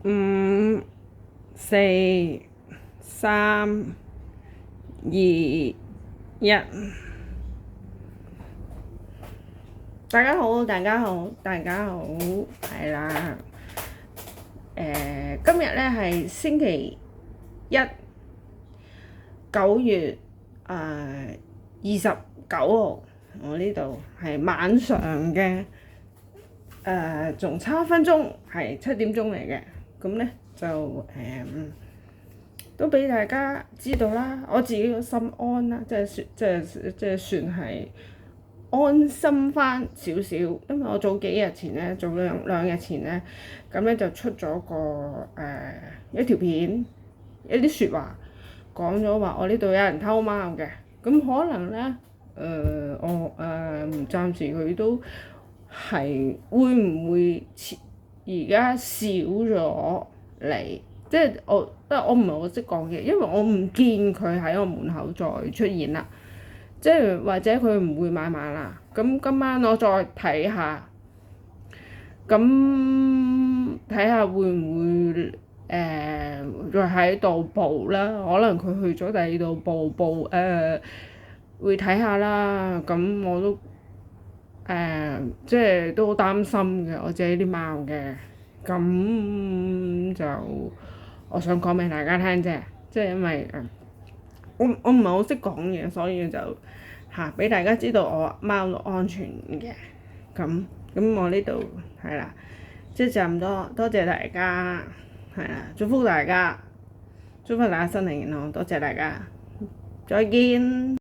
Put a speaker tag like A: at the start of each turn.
A: 五、四、三、二、一。大家好，大家好，大家好，係啦。今日咧係星期一，9月29號，我呢度係晚上嘅仲差1分鐘，係7點鐘嚟嘅。咁咧就都俾大家知道啦，我自己個心安啦，即係算係安心翻少少，因為我早幾日前咧，早兩日前咧，咁咧就出咗個一條片，一啲説話講咗話我呢度有人偷貓嘅，咁可能咧我暫時佢都係會唔會而家少咗嚟，即係我唔係好識講嘢，因為我唔見佢喺我門口再出現啦。即係或者佢唔會買賣啦，咁今晚我再睇下，咁睇下會唔會再喺度報啦？可能佢去咗第二度報會睇下啦。咁我都即係都好擔心嘅，我自己啲貓嘅，咁就我想講俾大家聽啫，即係因為我唔係好識講嘢，所以就俾大家知道我貓都安全嘅。咁我呢度係啦，即係就咁多，多謝大家，係啦，祝福大家身體健康，多謝大家，再見。